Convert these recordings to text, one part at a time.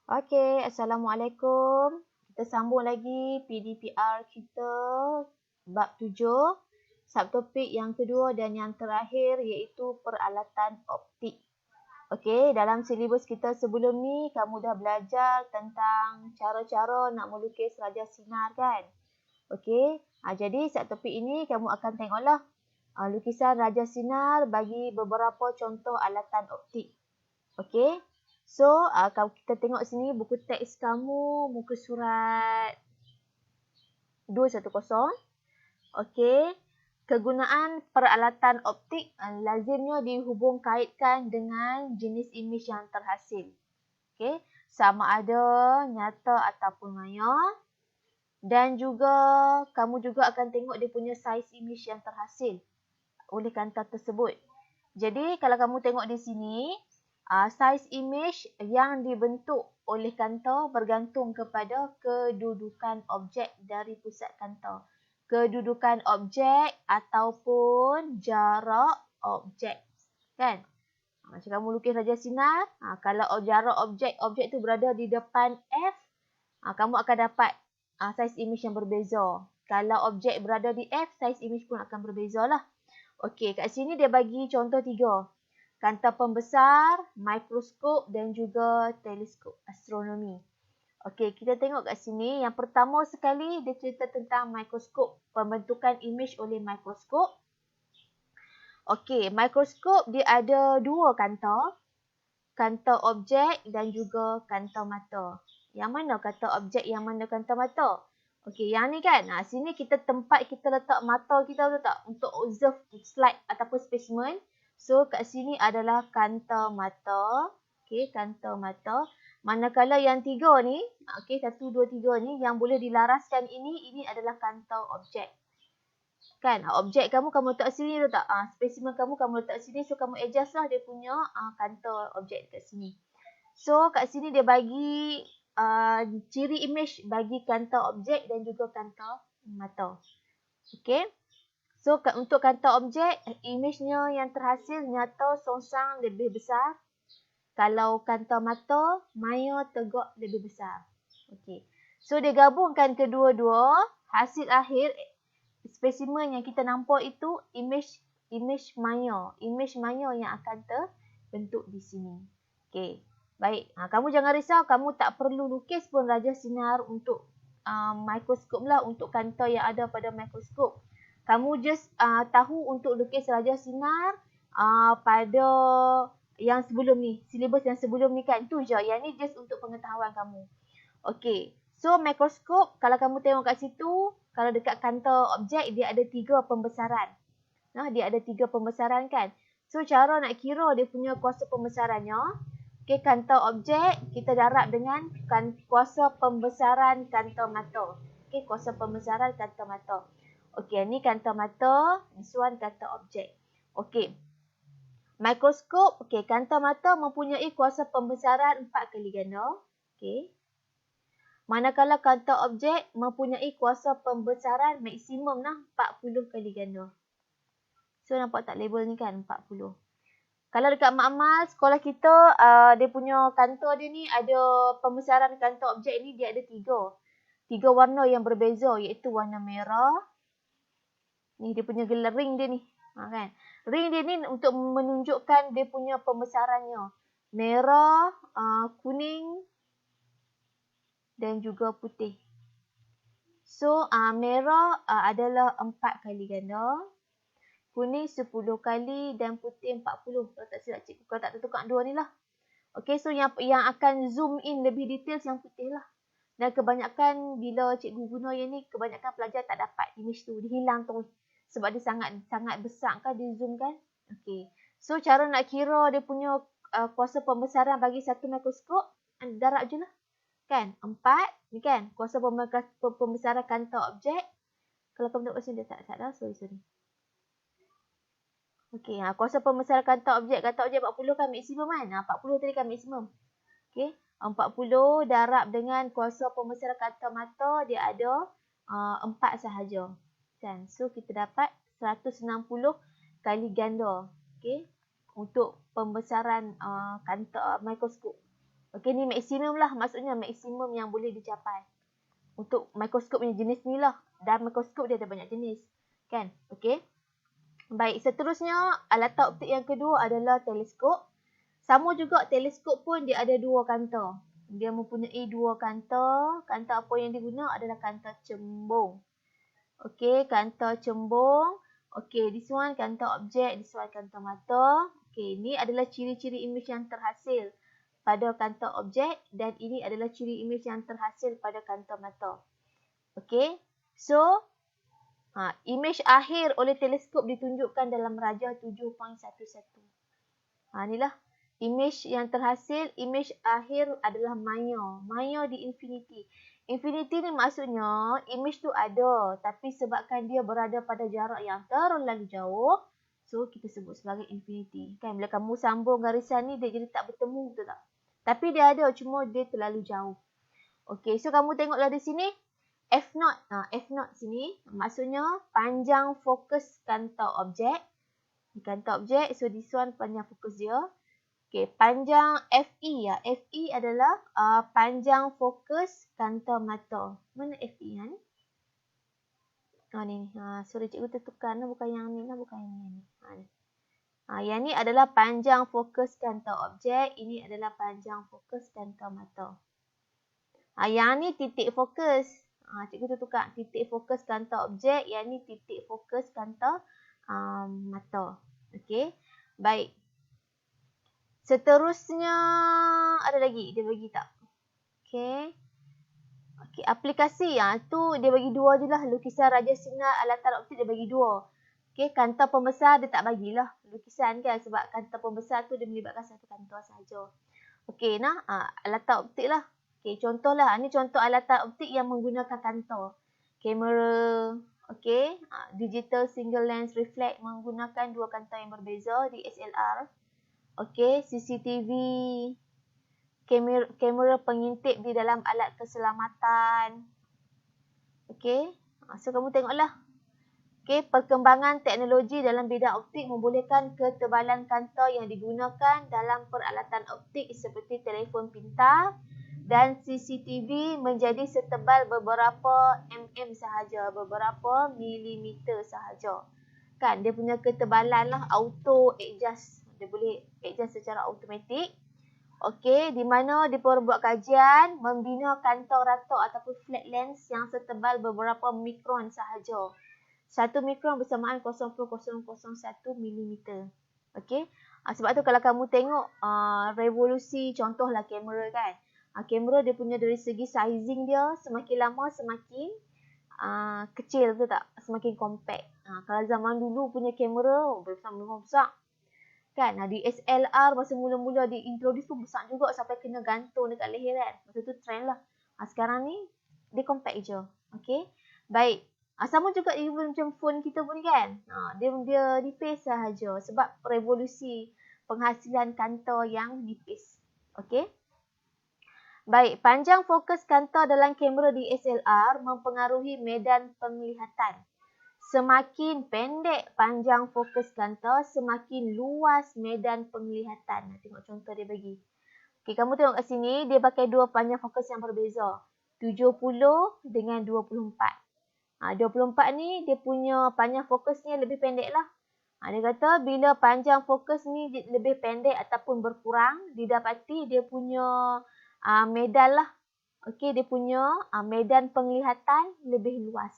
Okey, Assalamualaikum. Kita sambung lagi PDPR kita bab 7, subtopik yang kedua dan yang terakhir iaitu peralatan optik. Okey, dalam silibus kita sebelum ni kamu dah belajar tentang cara-cara nak melukis raja sinar kan? Okey, jadi subtopik ini kamu akan tengoklah lukisan raja sinar bagi beberapa contoh alatan optik. Okey. So, kalau kita tengok sini buku teks kamu, muka surat 210. Okey. Kegunaan peralatan optik lazimnya dihubung kaitkan dengan jenis imej yang terhasil. Okey. Sama ada nyata ataupun maya. Dan juga kamu juga akan tengok dia punya saiz imej yang terhasil oleh kantor tersebut. Jadi kalau kamu tengok di sini, saiz imej yang dibentuk oleh kantor bergantung kepada kedudukan objek dari pusat kantor. Kedudukan objek ataupun jarak objek. Kan? Macam kamu lukis raja sinar, kalau jarak objek tu berada di depan F, kamu akan dapat saiz imej yang berbeza. Kalau objek berada di F, saiz imej pun akan berbeza lah. Okey, kat sini dia bagi contoh 3. Kaunter pembesar, mikroskop dan juga teleskop astronomi. Okey, kita tengok kat sini. Yang pertama sekali dia cerita tentang mikroskop. Pembentukan imej oleh mikroskop. Okey, mikroskop dia ada 2 kaunter. Kaunter objek dan juga kaunter mata. Yang mana kaunter objek, yang mana kaunter mata? Okey, yang ni kan. Sini kita tempat kita letak mata kita betul tak? Untuk observe slide ataupun spesimen. So, kat sini adalah kaunter mata. Okey, kaunter mata. Manakala yang 3 ni, okey, 1, 2, 3 ni yang boleh dilaraskan ini adalah kaunter objek. Kan, objek kamu letak sini betul tak? Spesimen kamu letak sini. So, kamu adjust lah dia punya kaunter objek kat sini. So, kat sini dia bagi ciri imej bagi kaunter objek dan juga kaunter mata. Okey. So, untuk kaunter objek, imejnya yang terhasil nyata songsang lebih besar. Kalau kaunter mata, maya tegak lebih besar. Okey. So, dia gabungkan kedua-dua, hasil akhir spesimen yang kita nampak itu imej maya. Imej maya yang akan terbentuk di sini. Okey. Baik, kamu jangan risau, kamu tak perlu lukis pun raja sinar untuk mikroskop lah, untuk kaunter yang ada pada mikroskop. Kamu just tahu untuk lukis raja sinar pada yang sebelum ni, silibus yang sebelum ni kan, tu je. Yang ni just untuk pengetahuan kamu. Okey, so mikroskop, kalau kamu tengok kat situ, kalau dekat kaunter objek, dia ada 3 pembesaran. Dia ada 3 pembesaran kan. So, cara nak kira dia punya kuasa pembesarannya, okey, kaunter objek kita darab dengan kuasa pembesaran kaunter mata. Okey, kuasa pembesaran kaunter mata. Okey, ni kaunter mata, this one kaunter objek. Okey. Mikroskop, okey, kaunter mata mempunyai kuasa pembesaran 4 kali ganda. Okey. Manakala kaunter objek mempunyai kuasa pembesaran maksimum 40 kali ganda. So, nampak tak label ni kan, 40. Kalau dekat makmal sekolah kita, dia punya kantor dia ni ada pembesaran kantor objek ni, dia ada 3. 3 warna yang berbeza, iaitu warna merah. Ni dia punya gelar ring dia ni. Kan? Ring dia ni untuk menunjukkan dia punya pembesarannya. Merah, kuning dan juga putih. So, merah adalah 4 kali ganda. Kuning 10 kali dan putih 40. Kalau tak silap cikgu, kalau tak tertukar 2 ni lah. Okey, so yang akan zoom in lebih details yang putih lah. Dan kebanyakan bila cikgu guna yang ni, kebanyakan pelajar tak dapat imej tu. Dia hilang terus. Sebab dia sangat besar kan, dia zoom kan. Okey. So, cara nak kira dia punya kuasa pembesaran bagi satu mikroskop, darab je lah. Kan? 4. Ni kan, kuasa pembesaran kaunter objek. Kalau kamu tengok sini, dia tak salah. Sorry. Okey, kuasa pembesaran kaunter objek 40 kan maksimum kan? 40 tadi kan maksimum. Okey, 40 darab dengan kuasa pembesaran kaunter mata, dia ada 4 sahaja. Kan? So, kita dapat 160 kali ganda. Okey, untuk pembesaran kaunter mikroskop. Okey, ni maksimum lah. Maksudnya maksimum yang boleh dicapai. Untuk mikroskop punya jenis ni lah. Dan mikroskop dia ada banyak jenis. Kan? Okey. Baik, seterusnya alatan optik yang kedua adalah teleskop. Sama juga teleskop pun dia ada dua kanta. Dia mempunyai dua kanta. Kanta apa yang diguna adalah kanta cembung. Okey, kanta cembung. Okey, this one kanta objek, this one kanta mata. Okey, ini adalah ciri-ciri imej yang terhasil pada kanta objek dan ini adalah ciri imej yang terhasil pada kanta mata. Okey, so imej akhir oleh teleskop ditunjukkan dalam rajah 7.11. Inilah imej yang terhasil. Imej akhir adalah Maya. Maya di infinity. Infinity ni maksudnya imej tu ada tapi sebabkan dia berada pada jarak yang terlalu jauh, so kita sebut sebagai infinity. Kan bila kamu sambung garisan ni dia jadi tak bertemu, betul tak? Tapi dia ada cuma dia terlalu jauh. Okey, so kamu tengoklah di sini F0. F0 sini maksudnya panjang fokus kanta objek. Kanta objek, so this one panjang fokus dia. Okey, panjang FE ya. FE adalah panjang fokus kanta mata. Mana FE kan? Ni. Sorry cikgu tertukar. Bukan yang ni lah. Bukan yang ni. Yang ni adalah panjang fokus kanta objek. Ini adalah panjang fokus kanta mata. Yang ni titik fokus. Cikgu tertukar. Titik fokus kanta objek. Yang ni titik fokus kanta mata. Okey. Baik. Seterusnya ada lagi. Dia bagi tak? Okey. Okey, aplikasi tu dia bagi dua je lah. Lukisan raja sinar alatan optik dia bagi dua. Okey, kanta pembesar dia tak bagilah lukisan kan sebab kanta pembesar tu dia melibatkan satu kanta sahaja. Okey, alatan optik lah. Okey, contohlah. Ni contoh alatan optik yang menggunakan kanta. Kamera, okey, digital single lens reflect menggunakan dua kanta yang berbeza di DSLR. Okey, CCTV, kamera pengintip di dalam alat keselamatan. Okey, so kamu tengoklah. Okey, perkembangan teknologi dalam bidang optik membolehkan ketebalan kanta yang digunakan dalam peralatan optik seperti telefon pintar dan CCTV menjadi setebal beberapa sahaja, beberapa milimeter sahaja. Kan, dia punya ketebalan lah auto adjust. Dia boleh adjust secara automatik. Okey, di mana diperbuat kajian membina kanta rata ataupun flat lens yang setebal beberapa mikron sahaja. 1 mikron bersamaan 0.001 mm. Okey. Sebab tu kalau kamu tengok revolusi contohlah kamera kan. Kamera dia punya dari segi sizing dia semakin lama semakin kecil, betul tak? Semakin compact. Kalau zaman dulu punya kamera besar. Kan, DSLR masa mula-mula diintroduce pun besar juga sampai kena gantung dekat leher kan. Masa tu trend lah. Sekarang ni dia compact je. Okey. Baik. Sama juga even macam phone kita pun kan. Dia nipis sahaja sebab revolusi penghasilan kanta yang nipis. Okey. Baik, panjang fokus kanta dalam kamera DSLR mempengaruhi medan penglihatan. Semakin pendek panjang fokus kanta, semakin luas medan penglihatan. Tengok contoh dia bagi. Okey, kamu tengok kat sini, dia pakai dua panjang fokus yang berbeza. 70 dengan 24. 24 ni, dia punya panjang fokusnya lebih pendek lah. Dia kata bila panjang fokus ni lebih pendek ataupun berkurang, didapati dia punya medan lah. Okey, dia punya medan penglihatan lebih luas.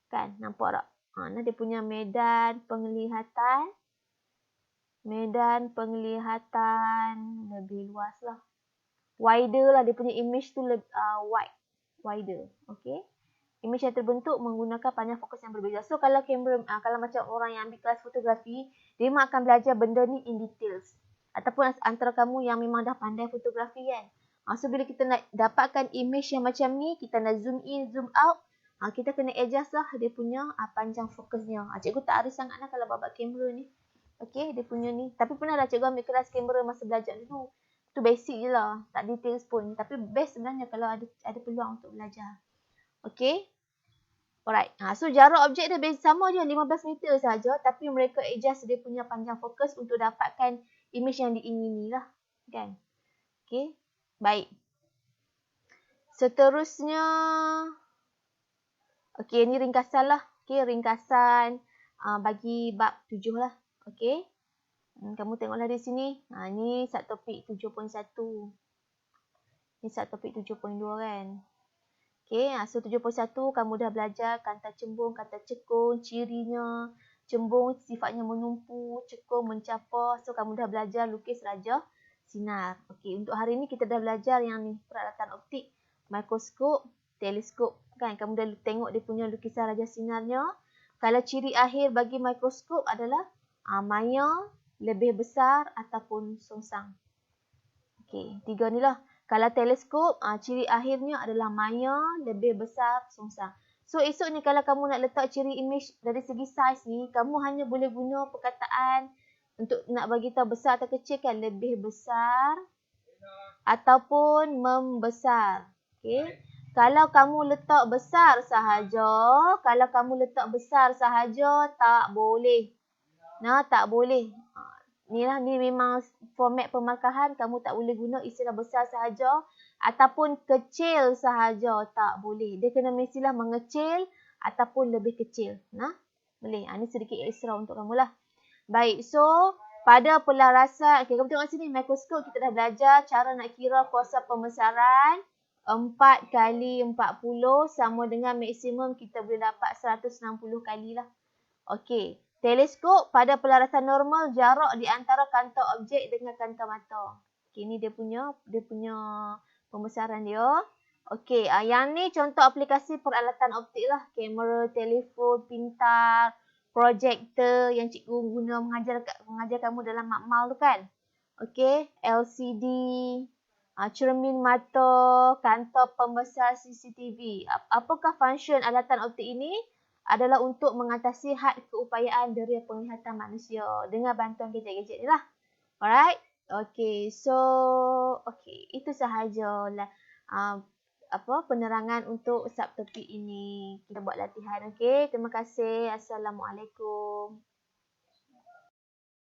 Kan, nampak tak? Dia punya medan penglihatan lebih luas lah. Wider lah, dia punya image tu wider. Okey. Image yang terbentuk menggunakan panjang fokus yang berbeza. So kalau kamera, kalau macam orang yang ambil kelas fotografi, dia memang akan belajar benda ni in details. Ataupun antara kamu yang memang dah pandai fotografi kan. So bila kita nak dapatkan image yang macam ni, kita nak zoom in, zoom out, kita kena adjust lah dia punya panjang fokusnya. Cikgu tak ada sangat lah kalau babak kamera ni. Okey, dia punya ni. Tapi pernah lah cikgu ambil kelas kamera masa belajar dulu. Tu basic je lah. Tak details pun. Tapi best sebenarnya kalau ada peluang untuk belajar. Okey. Alright. So jarak objek dia sama je 15 meter saja. Tapi mereka adjust dia punya panjang fokus untuk dapatkan image yang diingini lah. Kan? Okey. Baik. Seterusnya, okey, ni ringkasan lah. Okey, ringkasan bagi bab 7 lah. Okey. Kamu tengoklah di sini. Ni subtopik 7.1. Ni subtopik 7.2 kan. Okey, so 7.1 kamu dah belajar kanta cembung, kanta cekung, cirinya. Cembung sifatnya menumpu, cekung mencapar. So kamu dah belajar lukis raja sinar. Okey, untuk hari ni kita dah belajar yang ni, peralatan optik, mikroskop, teleskop. Kan kamu dah tengok dia punya lukisan raja sinarnya. Kalau ciri akhir bagi mikroskop adalah maya, lebih besar ataupun songsang. Okey, 3 ni lah. Kalau teleskop, ciri akhirnya adalah maya, lebih besar, songsang. So, esok ni kalau kamu nak letak ciri image dari segi saiz ni, kamu hanya boleh guna perkataan untuk nak bagi tahu besar atau kecil kan, lebih besar ataupun membesar. Okey. Kalau kamu letak besar sahaja, tak boleh. Tak boleh. Ni memang format pemarkahan, kamu tak boleh guna istilah besar sahaja ataupun kecil sahaja, tak boleh. Dia kena mestilah mengecil ataupun lebih kecil. Boleh. Ni sedikit extra untuk kamu lah. Baik, so pada pelarasan, kamu tengok sini mikroskop kita dah belajar cara nak kira kuasa pembesaran 4 kali 40 sama dengan maksimum kita boleh dapat 160 kali lah. Okey. Teleskop pada pelarasan normal jarak di antara kanta objek dengan kanta mata. Okey, ni dia punya pembesaran dia. Okey, yang ni contoh aplikasi peralatan optik lah. Kamera, telefon pintar, projektor yang cikgu guna mengajar kamu dalam makmal tu kan. Okey, LCD, cermin mata, kanta pembesar CCTV. Apakah function alatan optik ini? Adalah untuk mengatasi had keupayaan deria penglihatan manusia dengan bantuan gadget-gadget ni lah. Alright? Okay, so itu sahajalah penerangan untuk subtopik ini. Kita buat latihan, okay? Terima kasih. Assalamualaikum.